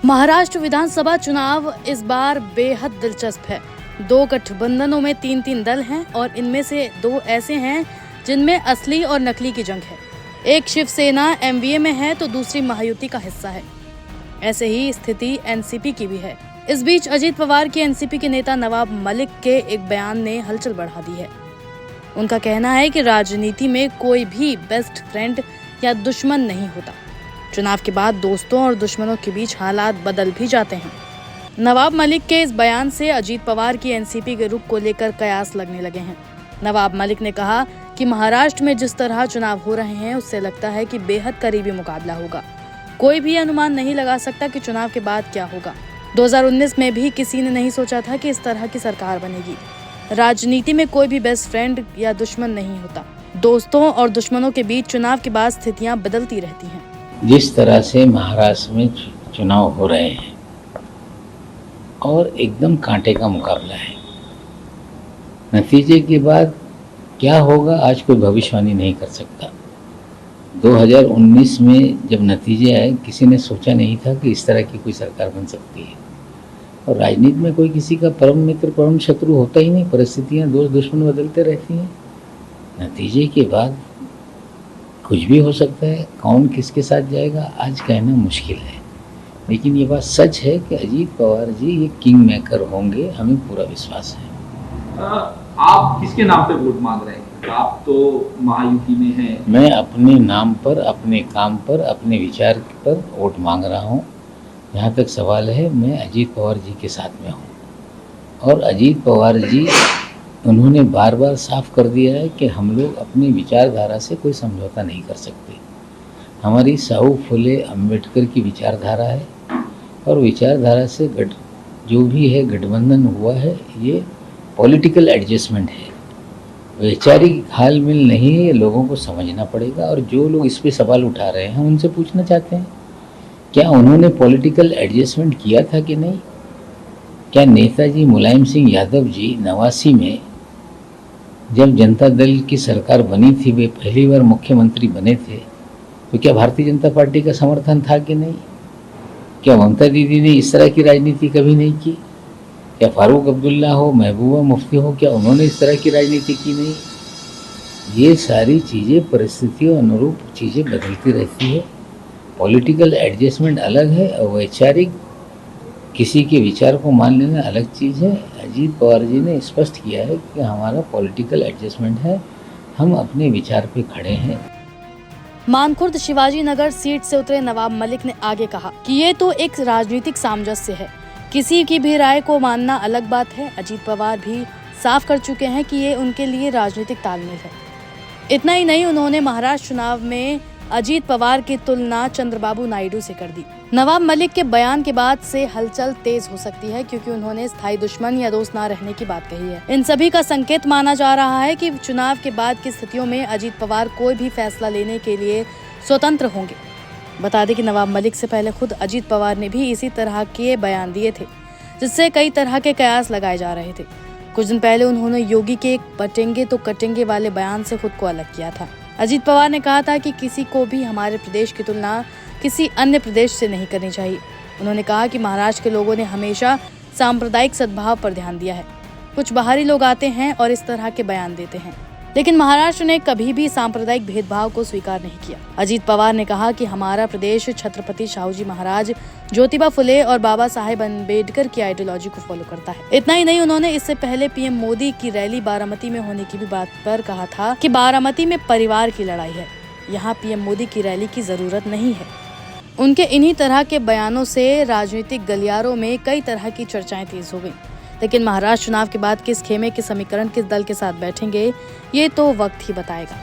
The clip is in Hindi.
महाराष्ट्र विधानसभा चुनाव इस बार बेहद दिलचस्प है। दो गठबंधनों में तीन दल हैं और इनमें से दो ऐसे हैं जिनमें असली और नकली की जंग है। एक शिवसेना एमवीए में है तो दूसरी महायुति का हिस्सा है। ऐसे ही स्थिति एनसीपी की भी है। इस बीच अजीत पवार की एनसीपी के नेता नवाब मलिक के एक बयान ने हलचल बढ़ा दी है। उनका कहना है कि राजनीति में कोई भी बेस्ट फ्रेंड या दुश्मन नहीं होता। चुनाव के बाद दोस्तों और दुश्मनों के बीच हालात बदल भी जाते हैं। नवाब मलिक के इस बयान से अजीत पवार की एनसीपी के रुख को लेकर कयास लगने लगे हैं। नवाब मलिक ने कहा कि महाराष्ट्र में जिस तरह चुनाव हो रहे हैं उससे लगता है कि बेहद करीबी मुकाबला होगा। कोई भी अनुमान नहीं लगा सकता कि चुनाव के बाद क्या होगा। 2019 में भी किसी ने नहीं सोचा था कि इस तरह की सरकार बनेगी। राजनीति में कोई भी बेस्ट फ्रेंड या दुश्मन नहीं होता। दोस्तों और दुश्मनों के बीच चुनाव के बाद स्थितियां बदलती रहती हैं। जिस तरह से महाराष्ट्र में चुनाव हो रहे हैं और एकदम कांटे का मुकाबला है, नतीजे के बाद क्या होगा आज कोई भविष्यवाणी नहीं कर सकता। 2019 में जब नतीजे आए किसी ने सोचा नहीं था कि इस तरह की कोई सरकार बन सकती है। और राजनीति में कोई किसी का परम मित्र परम शत्रु होता ही नहीं। परिस्थितियां दोस्त दुश्मन बदलते रहती हैं। नतीजे के बाद कुछ भी हो सकता है। कौन किसके साथ जाएगा आज कहना मुश्किल है, लेकिन ये बात सच है कि अजीत पवार जी ये किंग मेकर होंगे, हमें पूरा विश्वास है। आप किसके नाम पे वोट मांग रहे हैं? आप तो महायुति में हैं। मैं अपने नाम पर, अपने काम पर, अपने विचार पर वोट मांग रहा हूँ। जहाँ तक सवाल है, मैं अजीत पवार जी के साथ में हूँ और अजीत पवार जी उन्होंने बार बार साफ कर दिया है कि हम लोग अपनी विचारधारा से कोई समझौता नहीं कर सकते। हमारी साहू फुले अम्बेडकर की विचारधारा है और विचारधारा से जो भी है गठबंधन हुआ है, ये पॉलिटिकल एडजस्टमेंट है, वैचारिक हाल मिल नहीं है। ये लोगों को समझना पड़ेगा। और जो लोग इस पे सवाल उठा रहे हैं, हम उनसे पूछना चाहते हैं क्या उन्होंने पॉलिटिकल एडजस्टमेंट किया था कि नहीं? क्या नेताजी मुलायम सिंह यादव जी 89 में जब जनता दल की सरकार बनी थी, वे पहली बार मुख्यमंत्री बने थे, तो क्या भारतीय जनता पार्टी का समर्थन था कि नहीं? क्या ममता दीदी ने इस तरह की राजनीति कभी नहीं की? क्या फारूक अब्दुल्ला हो, महबूबा मुफ्ती हो, क्या उन्होंने इस तरह की राजनीति की नहीं? ये सारी चीज़ें परिस्थितियों अनुरूप चीज़ें बदलती रहती है। पॉलिटिकल एडजस्टमेंट अलग है और वैचारिक किसी के विचार को मान लेना अलग चीज़ है। अजीत पवार जी ने स्पष्ट किया है कि हमारा पॉलिटिकल एडजस्टमेंट है, हम अपने विचार पे खड़े हैं। मानखुर्द शिवाजी नगर सीट से उतरे नवाब मलिक ने आगे कहा कि ये तो एक राजनीतिक सामंजस्य है, किसी की भी राय को मानना अलग बात है। अजीत पवार भी साफ कर चुके हैं कि ये उनके लिए राजनीतिक तालमेल है। इतना ही नहीं, उन्होंने महाराष्ट्र चुनाव में अजीत पवार की तुलना चंद्रबाबू नायडू से कर दी। नवाब मलिक के बयान के बाद से हलचल तेज हो सकती है, क्योंकि उन्होंने स्थायी दुश्मन या दोस्त ना रहने की बात कही है। इन सभी का संकेत माना जा रहा है कि चुनाव के बाद की स्थितियों में अजीत पवार कोई भी फैसला लेने के लिए स्वतंत्र होंगे। बता दें कि नवाब मलिक से पहले खुद अजीत पवार ने भी इसी तरह के बयान दिए थे, जिससे कई तरह के कयास लगाए जा रहे थे। कुछ दिन पहले उन्होंने योगी के बटेंगे तो कटेंगे वाले बयान से खुद को अलग किया था। अजीत पवार ने कहा था कि किसी को भी हमारे प्रदेश की तुलना किसी अन्य प्रदेश से नहीं करनी चाहिए। उन्होंने कहा कि महाराष्ट्र के लोगों ने हमेशा सांप्रदायिक सद्भाव पर ध्यान दिया है। कुछ बाहरी लोग आते हैं और इस तरह के बयान देते हैं, लेकिन महाराष्ट्र ने कभी भी सांप्रदायिक भेदभाव को स्वीकार नहीं किया। अजीत पवार ने कहा कि हमारा प्रदेश छत्रपति शाहूजी महाराज, ज्योतिबा फुले और बाबा साहेब अम्बेडकर की आइडियोलॉजी को फॉलो करता है। इतना ही नहीं, उन्होंने इससे पहले पीएम मोदी की रैली बारामती में होने की भी बात पर कहा था कि बारामती में परिवार की लड़ाई है, यहाँ पीएम मोदी की रैली की जरूरत नहीं है। उनके इन्हीं तरह के बयानों से राजनीतिक गलियारों में कई तरह की चर्चाएं तेज हो गई। लेकिन महाराष्ट्र चुनाव के बाद किस खेमे के समीकरण किस दल के साथ बैठेंगे, ये तो वक्त ही बताएगा।